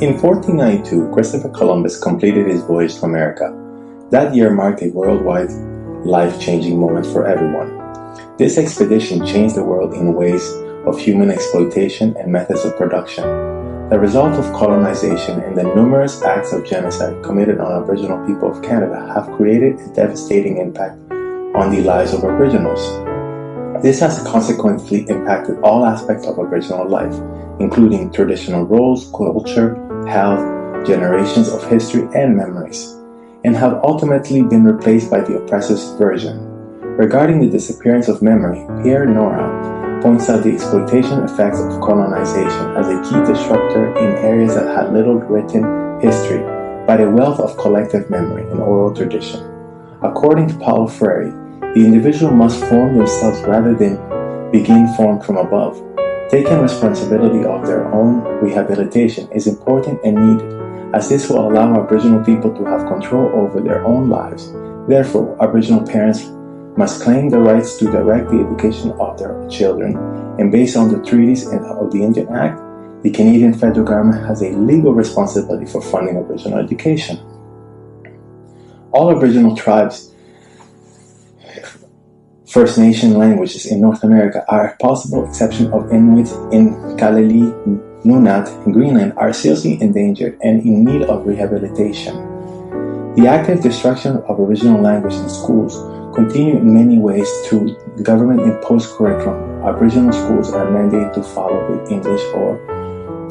In 1492, Christopher Columbus completed his voyage to America. That year marked a worldwide, life-changing moment for everyone. This expedition changed the world in ways of human exploitation and methods of production. The result of colonization and the numerous acts of genocide committed on Aboriginal people of Canada have created a devastating impact on the lives of Aboriginals. This has consequently impacted all aspects of Aboriginal life, including traditional roles, culture, health, generations of history and memories, and have ultimately been replaced by the oppressor's version. Regarding the disappearance of memory, Pierre Nora points out the exploitation effects of colonization as a key disruptor in areas that had little written history, but a wealth of collective memory and oral tradition. According to Paulo Freire, the individual must form themselves rather than begin formed from above. Taking responsibility of their own rehabilitation is important and needed, as this will allow Aboriginal people to have control over their own lives. Therefore, Aboriginal parents must claim the rights to direct the education of their children, and based on the treaties of the Indian Act, the Canadian federal government has a legal responsibility for funding Aboriginal education. All Aboriginal tribes, First Nation languages in North America, are a possible exception of Inuit in Kalaalleq Nunaat in Greenland, are seriously endangered and in need of rehabilitation. The active destruction of Aboriginal language in schools continue in many ways through government-imposed curriculum. Aboriginal schools are mandated to follow the English or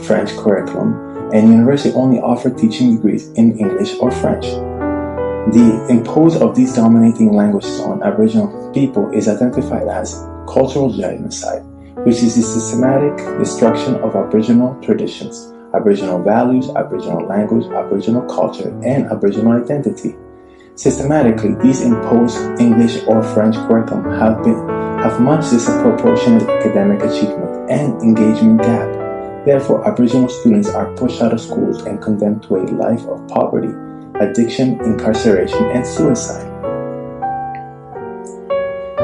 French curriculum, and universities only offer teaching degrees in English or French. The impose of these dominating languages on Aboriginal people is identified as cultural genocide, which is the systematic destruction of Aboriginal traditions, Aboriginal values, Aboriginal language, Aboriginal culture, and Aboriginal identity. Systematically, these imposed English or French curriculum have much disproportionate academic achievement and engagement gap. Therefore, Aboriginal students are pushed out of schools and condemned to a life of poverty, addiction, incarceration, and suicide.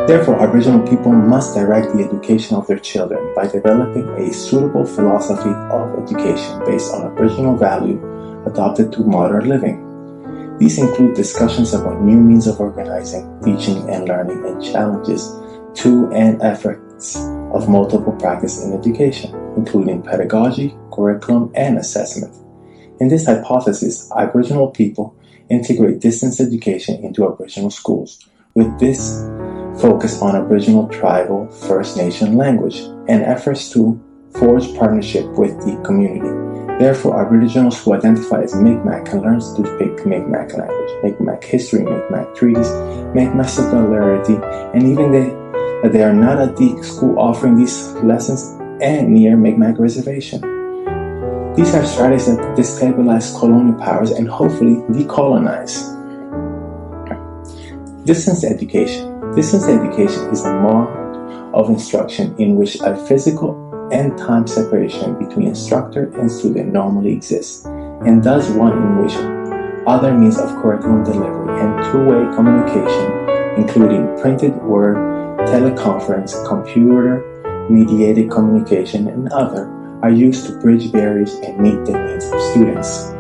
Therefore, Aboriginal people must direct the education of their children by developing a suitable philosophy of education based on Aboriginal value adopted to modern living. These include discussions about new means of organizing, teaching, and learning, and challenges to and effects of multiple practice in education, including pedagogy, curriculum, and assessment. In this hypothesis, Aboriginal people integrate distance education into Aboriginal schools, with this focus on Aboriginal tribal First Nation language and efforts to forge partnership with the community. Therefore, Aboriginals who identify as Micmac can learn to speak Micmac language, Micmac history, Micmac treaties, Micmac similarity, and even that they are not at the school offering these lessons and near Micmac reservation. These are strategies that destabilize colonial powers and hopefully decolonize. Distance education. Distance education is a mode of instruction in which a physical and time separation between instructor and student normally exists, and thus one in which other means of curriculum delivery and two-way communication, including printed word, teleconference, computer-mediated communication, and other, are used to bridge barriers and meet the needs of students.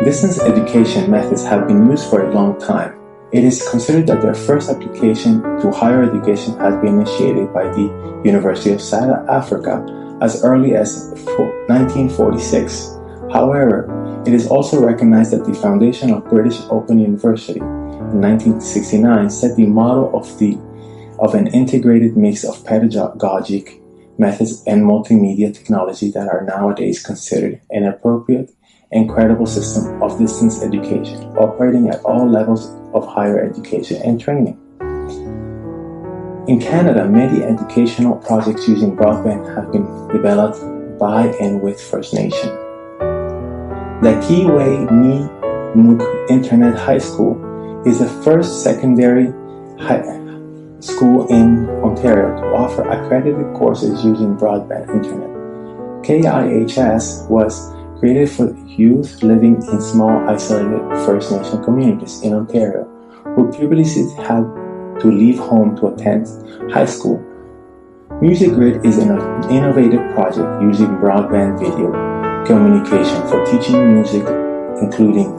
Distance education methods have been used for a long time. It is considered that their first application to higher education has been initiated by the University of South Africa as early as 1946. However, it is also recognized that the foundation of British Open University in 1969 set the model of an integrated mix of pedagogic methods and multimedia technology that are nowadays considered an appropriate and credible system of distance education, operating at all levels of higher education and training. In Canada, many educational projects using broadband have been developed by and with First Nation. The Kiwi Ni Mook Internet High School is the first secondary school in Ontario to offer accredited courses using broadband internet. KIHS was created for youth living in small, isolated First Nation communities in Ontario who previously had to leave home to attend high school. Music Grid is an innovative project using broadband video communication for teaching music, including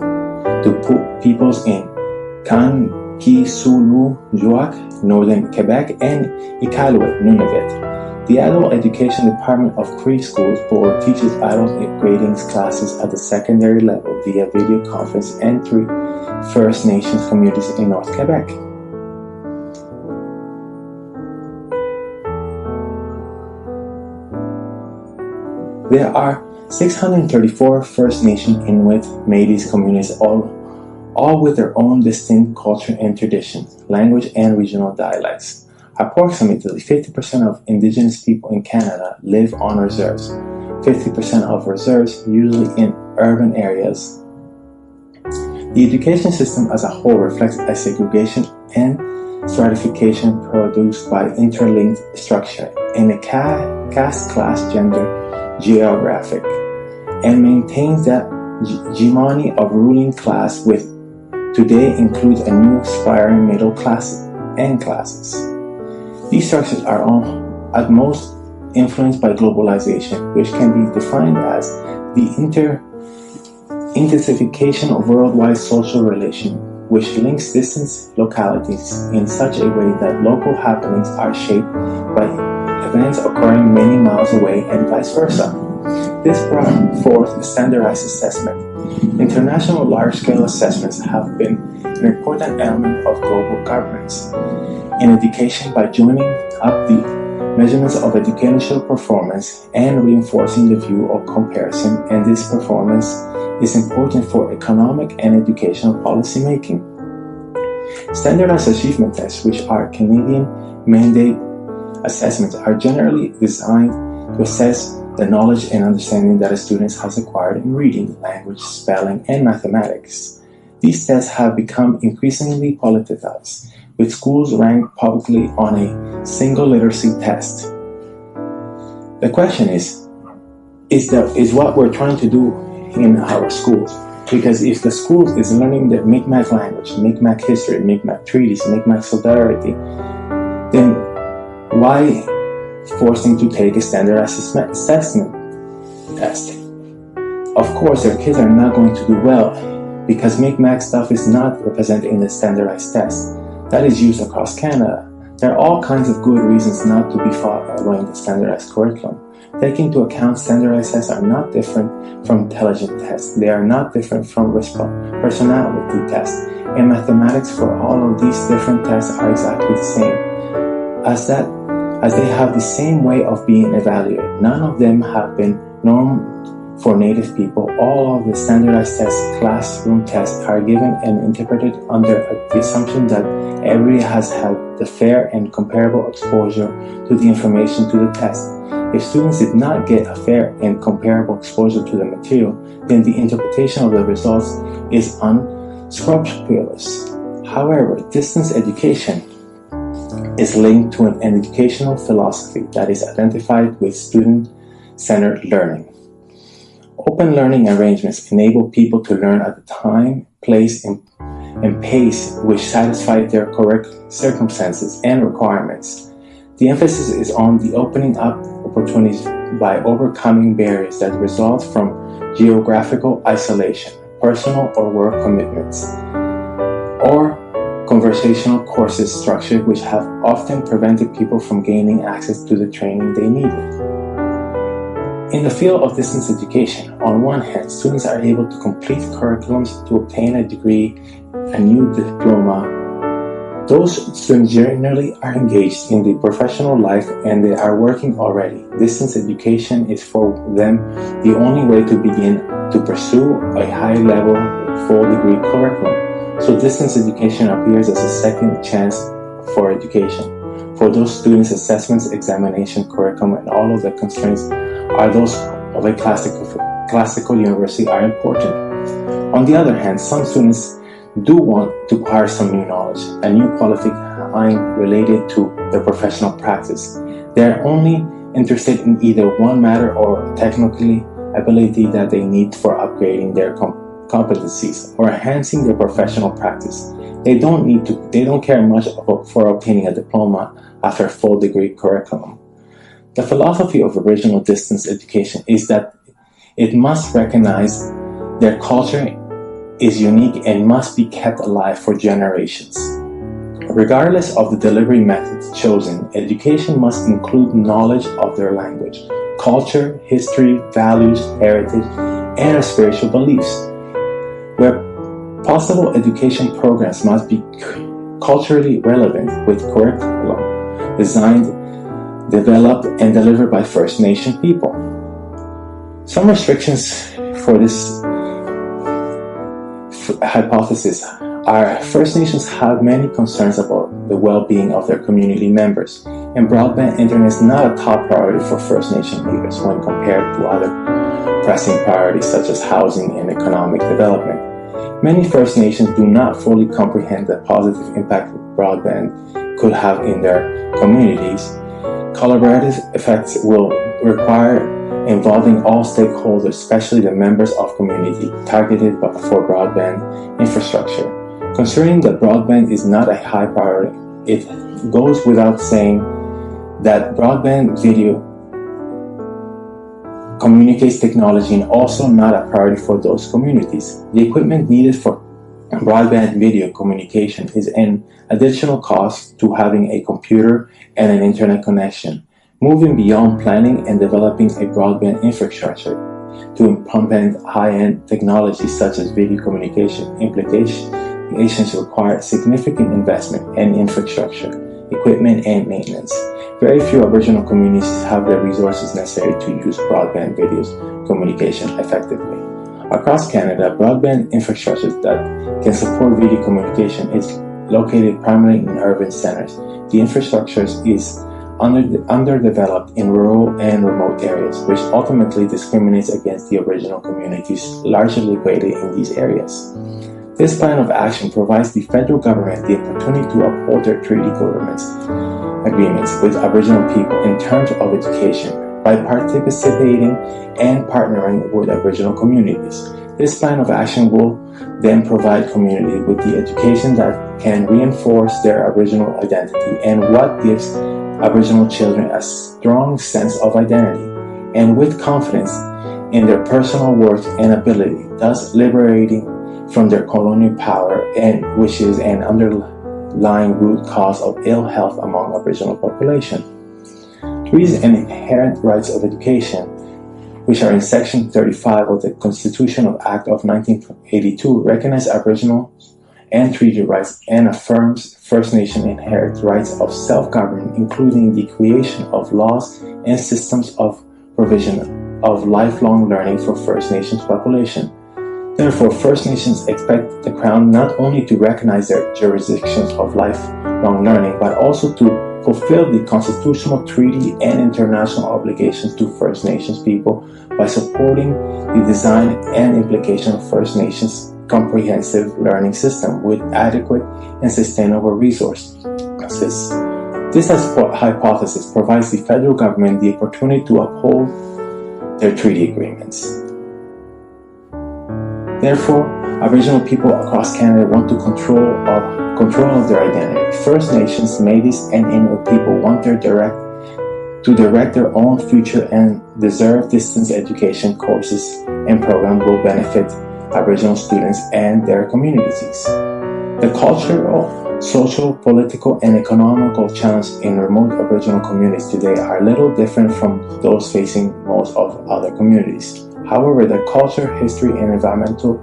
to peoples in Kankakee-Sulu-Juak, northern Quebec, and Iqaluit, Nunavut. The Adult Education Department of Cree Schools Board teaches adult grading classes at the secondary level via video conference and through First Nations communities in North Quebec. There are 634 First Nation, Inuit, Métis communities, all with their own distinct culture and traditions, language, and regional dialects. Approximately 50% of Indigenous people in Canada live on reserves, 50% of reserves usually in urban areas. The education system as a whole reflects a segregation and stratification produced by interlinked structure in a caste, class, gender, geographic, and maintains that hegemony of ruling class, with today includes a new aspiring middle class and classes. These structures are at most influenced by globalization, which can be defined as the intensification of worldwide social relations, which links distant localities in such a way that local happenings are shaped by events occurring many miles away and vice versa. This brought forth standardized assessment. International large-scale assessments have been an important element of global governance in education by joining up the measurements of educational performance and reinforcing the view of comparison, and this performance is important for economic and educational policy making. Standardized achievement tests, which are Canadian mandate assessments, are generally designed to assess the knowledge and understanding that a student has acquired in reading, language, spelling, and mathematics. These tests have become increasingly politicized, with schools ranked publicly on a single literacy test. The question is what we're trying to do in our schools? Because if the schools is learning the Micmac language, Micmac history, Micmac treaties, Micmac solidarity, then why force them to take a standardized assessment test? Of course, their kids are not going to do well because Micmac stuff is not represented in the standardized test that is used across Canada. There are all kinds of good reasons not to be following the standardized curriculum. Taking into account standardized tests are not different from intelligence tests. They are not different from personality tests. And mathematics for all of these different tests are exactly the same, as they have the same way of being evaluated. None of them have been normed for Native people. All of the standardized tests, classroom tests, are given and interpreted under the assumption that everybody has had the fair and comparable exposure to the information to the test. If students did not get a fair and comparable exposure to the material, then the interpretation of the results is unscrupulous. However, distance education is linked to an educational philosophy that is identified with student-centered learning. Open learning arrangements enable people to learn at the time, place, and pace which satisfy their correct circumstances and requirements. The emphasis is on the opening up opportunities by overcoming barriers that result from geographical isolation, personal or work commitments, or conversational courses structured which have often prevented people from gaining access to the training they needed. In the field of distance education, on one hand, students are able to complete curriculums to obtain a degree, a new diploma. Those students generally are engaged in the professional life and they are working already. Distance education is for them the only way to begin to pursue a high-level, full-degree curriculum. So distance education appears as a second chance for education. For those students, assessments, examination, curriculum, and all of the constraints are those of a classical university are important. On the other hand, some students do want to acquire some new knowledge, a new qualifying related to their professional practice. They are only interested in either one matter or technical ability that they need for upgrading their competencies or enhancing their professional practice. They don't care much for obtaining a diploma after a full degree curriculum. The philosophy of Aboriginal distance education is that It must recognize their culture is unique and must be kept alive for generations. Regardless of the delivery methods chosen, education must include knowledge of their language, culture, history, values, heritage, and spiritual beliefs. Where possible, education programs must be culturally relevant with curriculum designed, developed, and delivered by First Nation people. Some restrictions for this hypothesis are First Nations have many concerns about the well-being of their community members, and broadband internet is not a top priority for First Nation leaders when compared to other pressing priorities such as housing and economic development. Many First Nations do not fully comprehend the positive impact broadband could have in their communities. Collaborative effects will require involving all stakeholders, especially the members of community targeted for broadband infrastructure. Considering that broadband is not a high priority, it goes without saying that broadband video communicates technology and also not a priority for those communities. The equipment needed for broadband video communication is an additional cost to having a computer and an internet connection. Moving beyond planning and developing a broadband infrastructure to implement high-end technologies such as video communication implications require significant investment in infrastructure, equipment, and maintenance. Very few Aboriginal communities have the resources necessary to use broadband video communication effectively. Across Canada, broadband infrastructure that can support video communication is located primarily in urban centers. The infrastructure is underdeveloped in rural and remote areas, which ultimately discriminates against the Aboriginal communities largely located in these areas. This plan of action provides the federal government the opportunity to uphold their treaty agreements with Aboriginal people in terms of education by participating and partnering with Aboriginal communities. This plan of action will then provide community with the education that can reinforce their Aboriginal identity and what gives Aboriginal children a strong sense of identity and with confidence in their personal worth and ability, thus liberating from their colonial power, and which is an underlying root cause of ill health among Aboriginal population. Treaties and inherent rights of education, which are in Section 35 of the Constitutional Act of 1982, recognize Aboriginal and treaty rights and affirms First Nation inherent rights of self-government, including the creation of laws and systems of provision of lifelong learning for First Nations population. Therefore, First Nations expect the Crown not only to recognize their jurisdictions of lifelong learning, but also to fulfill the constitutional treaty and international obligations to First Nations people by supporting the design and implementation of First Nations comprehensive learning system with adequate and sustainable resources. This hypothesis provides the federal government the opportunity to uphold their treaty agreements. Therefore, Aboriginal people across Canada want to control of their identity. First Nations, Métis, and Inuit people want to direct their own future, and deserve distance education courses and programs will benefit Aboriginal students and their communities. The cultural, social, political, and economical challenges in remote Aboriginal communities today are little different from those facing most of other communities. However, the culture, history, and environmental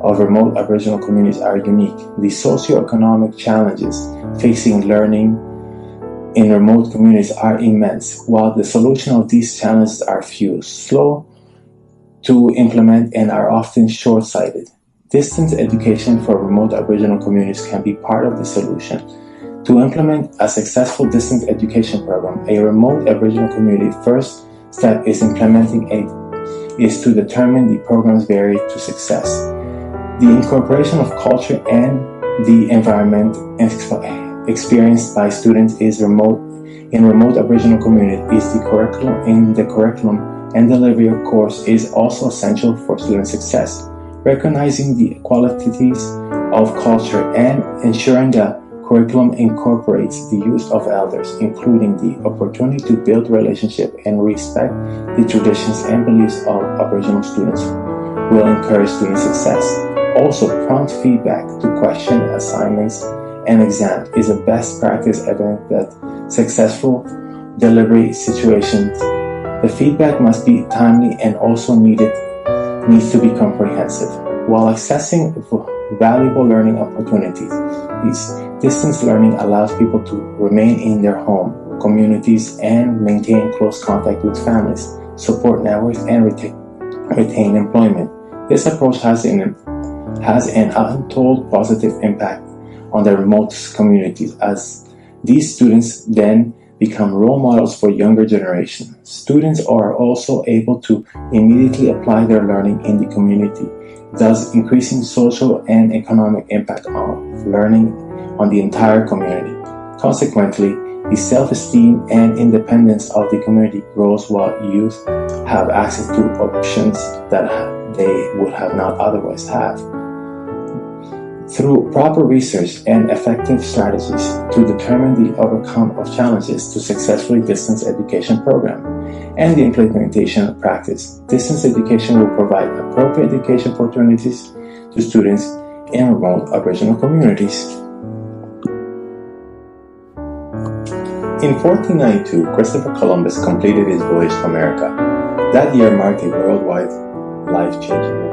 of remote Aboriginal communities are unique. The socio-economic challenges facing learning in remote communities are immense, while the solution of these challenges are few, slow to implement, and are often short-sighted. Distance education for remote Aboriginal communities can be part of the solution. To implement a successful distance education program, a remote Aboriginal community first step is to determine the program's barrier to success. The incorporation of culture and the environment experienced by students in remote Aboriginal communities is the curriculum and delivery of course is also essential for student success. Recognizing the qualities of culture and ensuring the curriculum incorporates the use of elders, including the opportunity to build relationship and respect the traditions and beliefs of Aboriginal students, will encourage student success. Also, prompt feedback to question assignments and exams is a best practice evidence that successful delivery situations. The feedback must be timely and also needs to be comprehensive. While accessing valuable learning opportunities, distance learning allows people to remain in their home communities and maintain close contact with families, support networks, and retain employment. This approach has an untold positive impact on the remote communities, as these students then become role models for younger generations. Students are also able to immediately apply their learning in the community, thus increasing social and economic impact of learning on the entire community. Consequently, the self-esteem and independence of the community grows while youth have access to options that they would have not otherwise have. Through proper research and effective strategies to determine the outcome of challenges to successfully distance education program and the implementation of practice, distance education will provide appropriate education opportunities to students in remote Aboriginal communities. In 1492, Christopher Columbus completed his voyage to America. That year marked a worldwide life-changing moment.